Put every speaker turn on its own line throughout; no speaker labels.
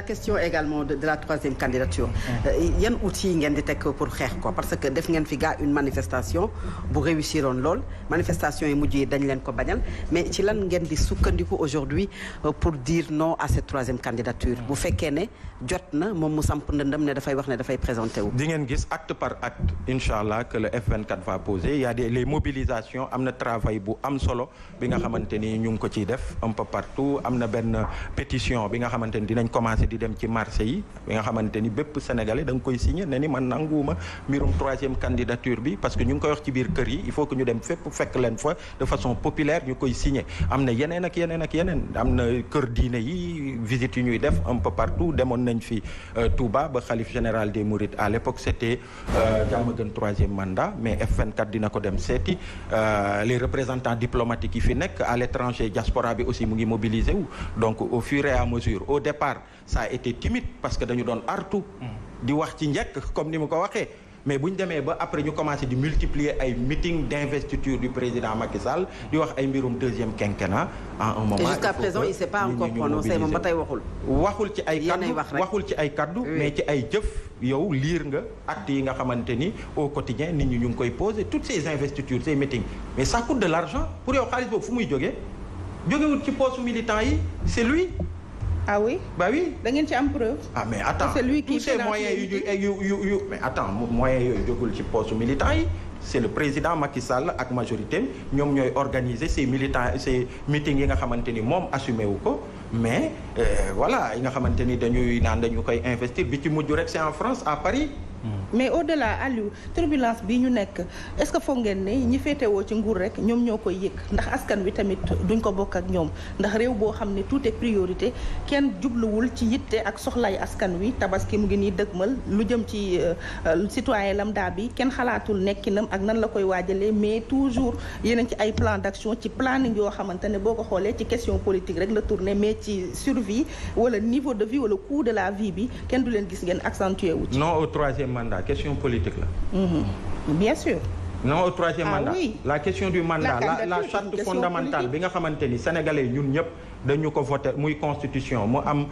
question également de la troisième candidature. yan outils ngeen di teg pour xeex ko parce que def ngeen fi gaa une manifestation bu réussiroon lool manifestation yi mujj yi dañ leen ko bañal mais ci lan ngeen di sukkandiku aujourd'hui pour dire non à cette troisième candidature bu fekkee ne jot na moom mu samp ndëndëm ne dafay wax ne dafay présenté wu.
di ngeen gis acte par acte incha allah que le F24 va poser il y a les mobilisations am na travail bu am solo bi nga xamante ni ñu ngi ko ciy def un peu partout am na benn pétition bi nga xamante ni dinañ commencer di dem ci marché yi bi nga xamante ni bépp sénégalais da nga koy signer ne ni man nanguwuma mbirum troisième candidature bi parce que ñu ngi koy wax ci biir kër yi il faut que ñu dem fépp fekk leen fa de façon populaire ñu koy signer am na yeneen ak yeneen ak yeneen am na kër diine yi visites yu ñuy def un peu partout demoon nañ fi Touba ba xalif général des Mourides à l'époque c'était Diamaguène troisième mandat mais F24 dina ko dem seeti les représentants diplomatiques yi fi nekk à l'étranger diaspora bi aussi mu ngi mobiliser wu donc au fur et à mesure au départ ça a été timide parce que dañu doon artu di wax ci njëkk comme ni mu ko waxee mais bu ñu demee ba après ñu commencé di multiplier ay meeting d'investiture du président Macky Sall di wax ay mbirum deuxième quinquennat à un moment.
Et jusqu'à présent il s'est pas encore prononcé moom ba tey waxul
ci ay kaddu mais ci ay jëf yow liir nga actes yi nga xamante ni au quotidien nit ñi ñu ngi koy poser toutes ces investitures ces meetings mais ça coûte de l'argent pour yow xaalis boobu fu muy jógee jógewul ci poste militant yi c'est lui.
Ah oui?
Bah oui.
Da ngeen ci am preuve.
Ah mais attends,
c'est lui qui
tous ces moyens yu mais attends moyens yooyu jógul ci poste militant yi c'est le président Macky Sall ak majorité ñoom ñooy organiser ces militants ces meetings yi nga xamante ni moom assumé wu ko mais voilà yi nga xamante ni dañuy naan dañu koy investir bi ci mujj rek c'est en France à Paris.
mais au-delà Aliou turbulence bi ñu nekk est-ce que foog ngeen ne ñi féetewoo ci nguur rek ñoom ñoo koy yëg ndax askan wi tamit duñ ko bokk ak ñoom ndax réew boo xam ne tout est priorité kenn jubluwul ci yitte ak soxlay askan wi tabaski mu ngi nii dëgmal lu jëm ci citoyen lambda bi kenn xalaatul nekkinam ak nan la koy waajalee mais toujours yeneen ci ay plan d'action ci planning yoo xamante ne boo ko xoolee ci question politique rek la tourner mais ci survie wala niveau de vie wala coût de la vie bi kenn du leen gis ngeen accentué wu ci.
non au troisième mandat question politique la.
Bien sûr.
non au troisième mandat
oui.
La question du mandat la charte fondamentale bi nga xamante ni sénégalais ñun ñëpp dañu ko voté muy constitution mu am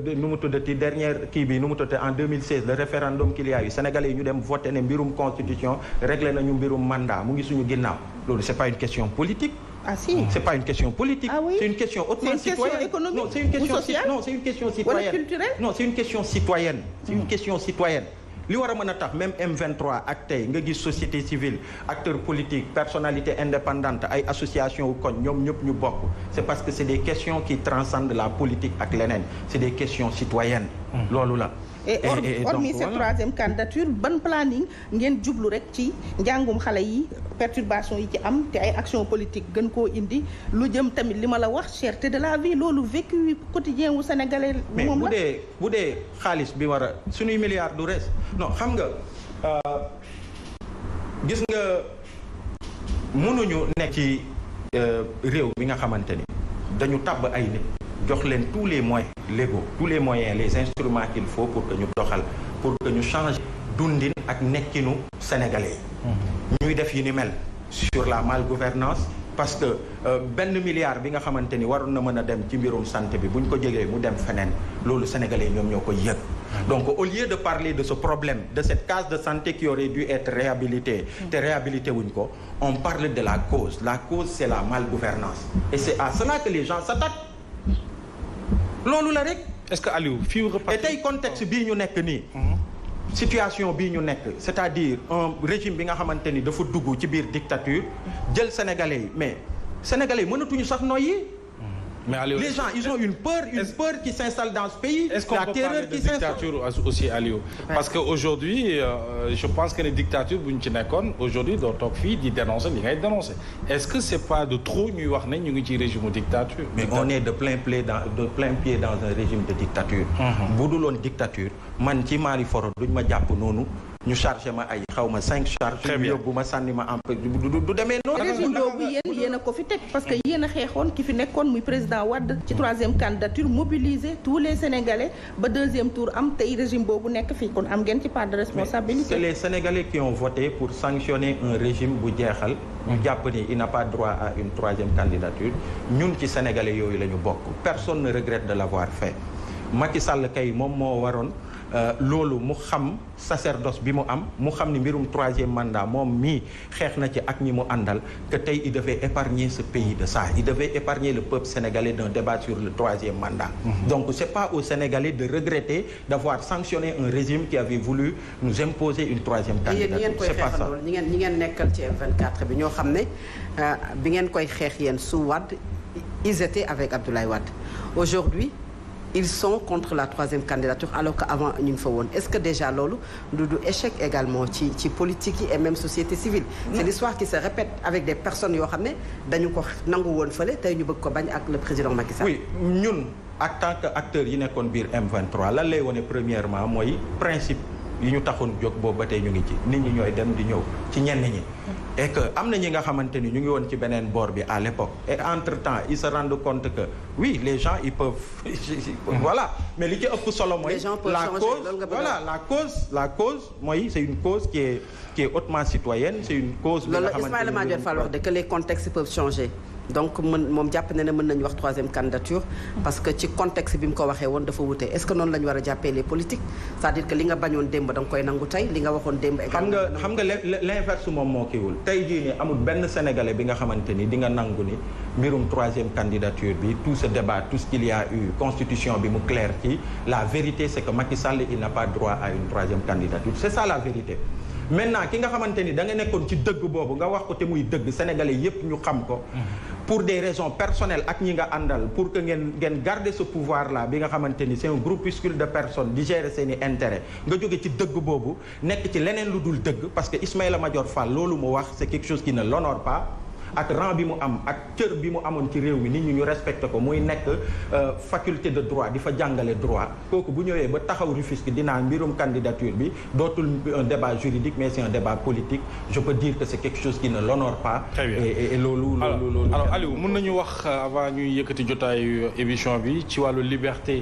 nu mu tuddati dernière kii bi nu mu tuddati en 2016 le référendum qu'il y a eu sénégalais yi ñu dem voté ne mbirum constitution réglé nañu mbirum mandat mu ngi suñu ginnaaw loolu c'est pas une question politique.
Ah si.
C'est pas une question politique.
Ah oui.
C'est une question hautement citoyenne.
Économique
Non, c'est une question
sociale.
Non, c'est une question citoyenne.
Wala culturelle.
Non, c'est une question citoyenne. C'est une question citoyenne. li war a mën a tax même M23 ak tey nga gis société civile acteurs politiques personnalités indépendantes ay associations wu koñ ñoom ñëpp ñu bokk c'est parce que c'est des questions qui transcendent la politique ak leneen c'est des questions citoyennes. loolu la.
et hormis cette troisième candidature ban planning ngeen jublu rek ci njàngum xale yi perturbation yi ci am te ay action politique gën koo indi lu jëm tamit li ma la wax cherté de la vie loolu vécu quotidien wu sénégalais. moom la
mais bu dee xaalis bi war a suñuy milliards du reste non xam nga gis nga mënuñu nekk ci réew bi nga xamante ni dañu tabb ay nit. jox leen tous les moyens légaux tous les moyens les instruments qu'il faut pour que ñu doxal pour que ñu change dundin ak nekkinu sénégalais yi ñuy def yi ni mel sur la malgouvernance parce que benn milliard bi nga xamante ni waroon na mën a dem ci mbirum santé bi bu ñu ko jegee mu dem feneen loolu sénégalais yi ñoom ñoo koy yëg donc au lieu de parler de ce problème de cette case de santé qui aurait dû être réhabilitée te réhabilité wuñ ko on parle de la cause c'est la malgouvernance et c'est à cela que les gens s'attaquent loolu la rek.
est-ce que Aliou fii
et tey contexte bii ñu nekk nii. situation bii ñu nekk c'est-à-dire un régime bi nga xamante ni dafa dugg ci biir dictature jël sénégalais yi mais sénégalais yi mënatuñu sax noyyi.
mais Aliou
les gens ils ont une peur qui s'installe dans ce pays.
Est-ce qu'on peut parler de dictature aussi Aliou parce que aujourd'hui je pense que les dictatures bu ñu ci nekkoon aujourd'hui doo toog fii di dénoncer li ngay dénoncer est-ce que c'est pas de trop ñuy wax ne ñu ngi ci régime dictature.
mais on est de plein pied dans un régime de dictature. bu dul woon dictature man ci Mali foro duñ ma jàpp noonu. ñu chargé ma ay xaw ma 5 charges.
très bien
yóbbu ma sànni ma du demee noonu.
régime boobu yéen a ko fi teg parce que yéen a xeexoon ki fi nekkoon muy président Wade ci troisième candidature mobiliser tous les Sénégalais ba deuxième tour am tey régime boobu nekk fii kon am ngeen ci part de responsabilité.
c'est les Sénégalais qui ont voté pour sanctionner un régime bu jeexal. ñu jàpp ni il n'a pas droit à une troisième candidature ñun ci Sénégalais yooyu la ñu bokk personne ne regrette de l'avoir fait. Macky Sall kay moom moo waroon loolu mu xam sacerdoce bi mu am mu xam ni mbirum troisième mandat moom mii xeex na ci ak ñi mu àndal que tey il devait épargner ce pays de ça, il devait épargner le peuple sénégalais d'un débat sur le troisième mandat. Donc c'est pas aux Sénégalais de regretter d'avoir sanctionné un régime qui avait voulu nous imposer une troisième candidature. C'est pas ça.
ñi ngeen nekkal ci F24 bi ñoo xam ne bi ngeen koy xeex yéen su Wade ils étaient avec Abdoulaye Wade. Aujourd'hui ils sont contre la troisième candidature alors que avant ñu ngi fa woon. Est-ce que déjà loolu du échec également ci politique yi et même société civile? C'est l'histoire qui se répète avec des personnes yoo xam ne dañu ko nangu woon fële tey ñu bëgg ko bañ ak le président Macky Sall.
Oui, ñun en tant que acteurs yi nekkoon biir M23 lan lay wone premièrement mooy principe yi ñu taxoon jóg boobu ba tey ñu ngi ci nit ñi ñooy dem di ñëw ci ñenn ñi. Et que am na ñi nga xamante ni ñu ngi woon ci beneen boor bi à l'époque et entre-temps ils se rendent compte que oui les gens ils peuvent voilà mais li ci ëpp solo mooy la cause mooy c'est une cause qui est hautement citoyenne, c'est une cause bi nga xamante ni
Ismaïla Madior Fall wax de que les contextes peuvent changer. Donc moom jàpp na ne mën nañu wax troisième candidature parce que ci contexte bi mu ko waxee woon dafa wute. Est-ce que noonu la ñu war a jàppee les politiques, c'est-à-dire que li nga bañoon démb da nga koy nangu tey li nga waxoon démb.
xam nga l'inverse moom moo kiiwul tey jii nii amul benn sénégalais bi nga xamante ni di nga nangu ni mbirum troisième candidature bi tout ce débat tout ce qu'il y a eu constitution bi mu clair ci la vérité c'est que Macky Sall il n'a pas droit à une troisième candidature, c'est ça la vérité. Maintenant ki nga xamante ni da nga nekkoon ci dëgg boobu nga wax ko te muy dëgg sénégalais yépp ñu xam ko pour des raisons personnelles ak ñi nga àndal pour que ngeen garder ce pouvoir là bi nga xamante ni c'est un groupuscule de personnes di gérer seeni intérêt nga jóge ci dëgg boobu nekk ci leneen lu dul dëgg parce que Ismaïla Madior Fall loolu mu wax c'est quelque chose qui ne l'honore pas ak rang bi mu am ak cër bi mu amoon ci réew mi nit ñi ñu respecté ko muy nekk faculté de droit di fa jàngale droit kooku bu ñëwee ba taxaw Rufisque dinaa mbirum candidature bi dootul un débat juridique mais c'est un débat politique. Je peux dire que c'est quelque chose qui ne l'honore pas.
Très bien.
Et loolu
alors Aliou mën nañu wax avant ñuy yëkkati jotaayu émission bi ci wàllu liberté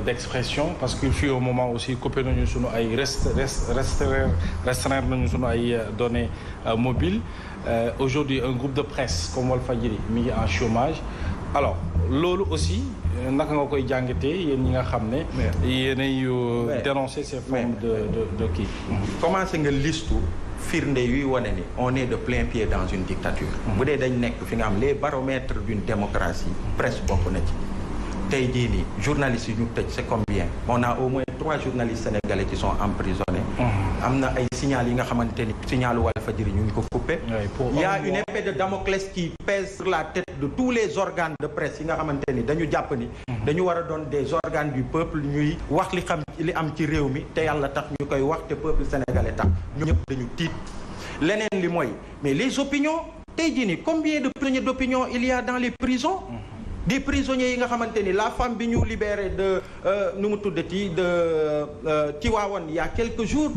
d'expression parce qu'il fut un moment aussi coupé nañu sunu ay restreindre nañu sunu ay données mobiles. Aujourd'hui un groupe de presse comme Walfadjri mi ngi en chômage alors loolu aussi naka nga koy jàngatee yéen ñi nga xam ne yéenay dénoncer ces formes de kii
commencé nga listu firnde yuy wane ni on est de plein pied dans une dictature bu dee dañ nekk fi nga am les baromètres d'une démocratie presse bokk na ci tey jii nii journalistes yi ñu tëj c'est combien on a au moins 3 journalistes sénégalais qui sont emprisonnés am na ay signal yi nga xamante ni signalu Walfadjri ñu ngi ko coupé il y a une épée de Damoclès qui pèse sur la tête de tous les organes de presse yi nga xamante ni dañu jàpp ni dañu war a doon des organes du peuple ñuy wax li am ci réew mi te yàlla tax ñu koy wax te peuple sénégalais tax ñu ñëpp dañu tiit leneen li mooy mais les opinions tey jii nii combien de prisonniers d'opinion il y a dans les prisons des prisonniers yi nga xamante ni la femme bi ñu libéré de nu mu tuddati de Tivaouane il y a quelques jours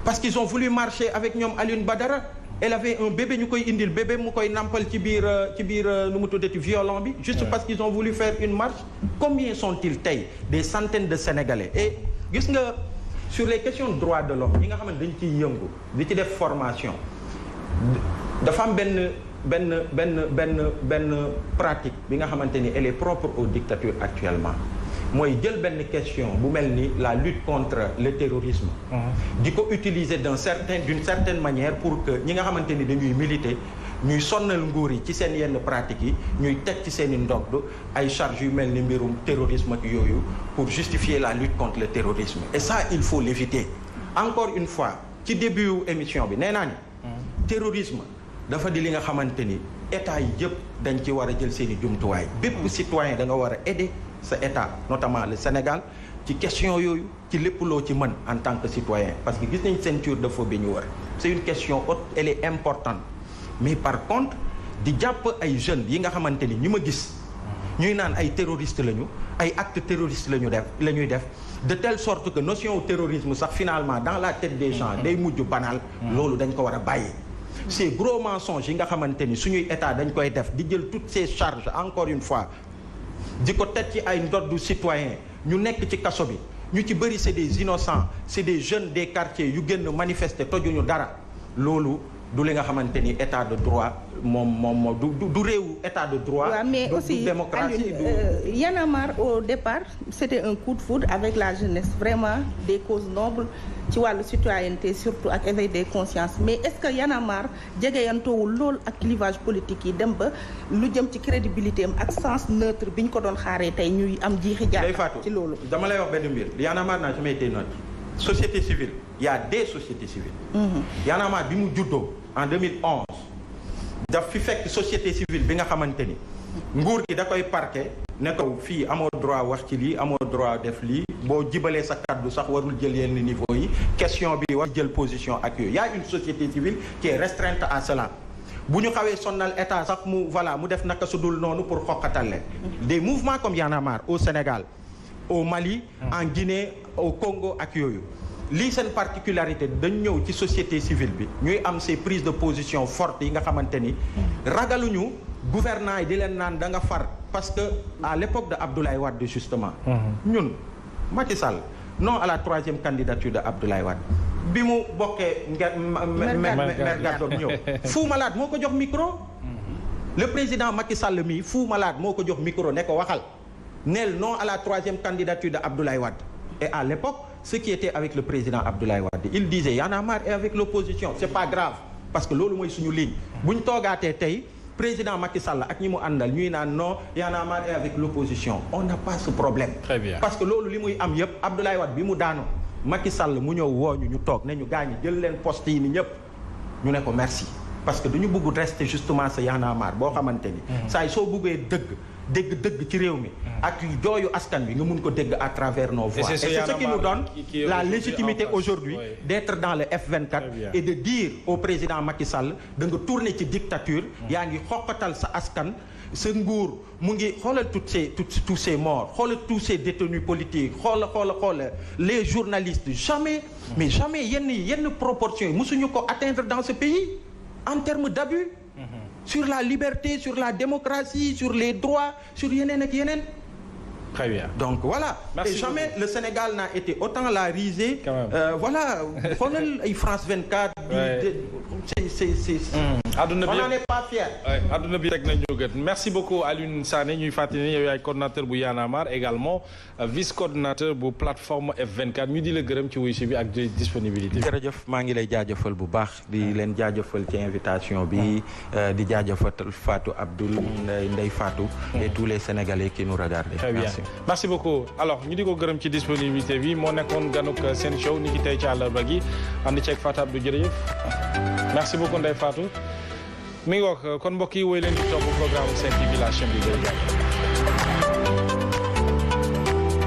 parce qu'ils ont voulu marcher avec ñoom Alioune Badara elle avait un bébé ñu koy indil bébé mu koy nampal ci biir nu mu tuddati violent bi juste parce qu'ils ont voulu faire une marche. Combien sont-ils tey des centaines de Sénégalais et gis nga sur les questions de droits de l'homme yi nga xamante dañ ciy yëngu di ci def formation dafa am benn pratique bi nga xamante ni elle est propre aux dictatures actuellement mooy jël benn question bu mel ni la lutte contre le terrorisme di ko utiliser d'une certaine manière pour que ñi nga xamante ni dañuy militer ñuy sonnal nguur yi ci seen yenn pratiques yi ñuy teg ci seen i ndodd ay charges yu mel ni mbirum terrorisme ak yooyu pour justifier la lutte contre le terrorisme et ça il faut l'éviter encore une fois ci début émission bi nee naa ni terrorisme dafa di li nga xamante ni état yi yëpp dañ ci war a jël seen i jumtuwaay bépp citoyen da nga war a aider sa état notamment le Sénégal ci question yooyu ci lépp loo ci mën en tant que citoyen parce que gis nañ ceinture de feu bi ñu war c'est une question haute elle est importante mais par contre di jàpp ay jeunes yi nga xamante ni ñi ma gis ñuy naan ay terroristes lañu ay actes terroristes la ñuy def de telle sorte que notion terrorisme sax finalement dans la tête des gens day mujj banal loolu dañ ko war a bàyyi. Ces gros mensonges yi nga xamante ni suñuy état dañ koy def di jël toutes ces charges encore une fois di ko teg ci ay ndoddu citoyen ñu nekk ci kaso bi ñu ci bëri c'est des innocents c'est des jeunes des quartiers yu génn manifester tojuñu dara loolu du li nga xamante ni état de droit moom du réewu état de droit.
Ouais, mais aussi
du démocratie
Y'en a marre au départ c'était un coup de foudre avec la jeunesse vraiment des causes nobles ci wàllu citoyenneté surtout ak éveil des consciences mais est-ce que Y'en a marre jegeyantoowul lool ak clivage politique yi dem ba lu jëm ci crédibilité am ak sens neutre bi ñu ko doon xaaree tey ñuy am jiixi jaaxa ci loolu.
dama lay wax benn mbir Y'en a marre naa jamais été note société civile il y a des sociétés civiles. Y'en a marre bi mu juddoo en 2011 daf fi fekk société civile bi nga xamante ni nguur gi da koy parquet ne ko fii amoo droit wax ci lii amoo droit def lii boo jibalee sa kaddu sax warul jël yenn niveau yi question bi war jël position ak yooyu y a une société civile qui est restreinte à cela bu ñu xawee sonnal état sax mu def naka su dul noonu pour xoqatal leen des mouvements comme Y'en a marre au Sénégal au Mali en Guinée au Congo ak yooyu lii seen particularité dañ ñëw ci société civile bi ñuy am ces prises de position fortes yi nga xamante ni ragaluñu gouvernants yi di leen naan da nga far parce que à l'époque de Abdoulaye Wade justement ñun Macky Sall non à la 3e candidature de Abdoulaye Wade bi mu bokkee mer gàddoom ñëw Fou Malade moo ko jox micro le président Macky Sall mi Fou Malade moo ko jox micro ne ko waxal neel non à la 3e candidature de Abdoulaye Wade et à l'époque ceux qui étaient avec le président Abdoulaye Wade il disait Y'en a marre et avec l'opposition c'est pas grave parce que loolu mooy suñu ligne bu ñu toogaatee tey président Macky Sall ak ñi mu àndal ñuy naan non Y'en a marre et avec l'opposition on n'a pas ce problème.
Très bien.
parce que loolu li muy am yëpp Abdoulaye Wade bi mu daanoo Macky Sall mu ñëw wooñu ñu toog ne ñu gaañi jël leen poste yi ni ñëpp ñu ne ko merci parce que dañu bëgg rester justement ce Y'en a marre boo xamante ni saa yi soo bëggee dëgg ci réew mi ak jooyu askan bi nga mun ko dégg à travers nos voix et c'est ce qui nous donne la légitimité aujourd'hui d'être dans le F24 et de dire au président Macky Sall da nga tourner ci dictature yaa ngi xoqatal sa askan sa nguur mu ngi xoolal tous ces morts xoolal tous ces détenus politiques xoolal les journalistes jamais yenn proportions yi musuñu ko atteindre dans ce pays en termes d'abus sur la liberté, sur la démocratie, sur les droits, sur yeneen ak yeneen.
Très bien.
Donc voilà. Merci et jamais beaucoup. Le Sénégal n'a été autant la risée. Voilà. xoolal ay France 24.
Adduna bi
on n'en est pas fier.
Adduna bi rek nañu gën. Merci beaucoup Alioune Sané ñuy fàttali yow yaay coordonnateur bu Y'en a marre également vice coordonnateur bu plateforme F24 ñu di la gërëm ci wuyu si bi ak disponibilité.
jërëjëf maa ngi lay jaajëfal bu baax di leen jaajëfal ci invitation bi di jaajëfal Fatou Abdoul Ndeye Fatou et tous les Sénégalais qui nous regardent.
Très bien. Merci beaucoup alors ñu di ko gërëm ci disponibilité bi moo nekkoon ganuk seen show ni ki tey ci àllarba gi ànd ceeg Fatou Abdou jërëjëf merci beaucoup Ndeye Fatou mi ngi wax kon mbokk yi woy leen di topp programme Sen TV la chaîne du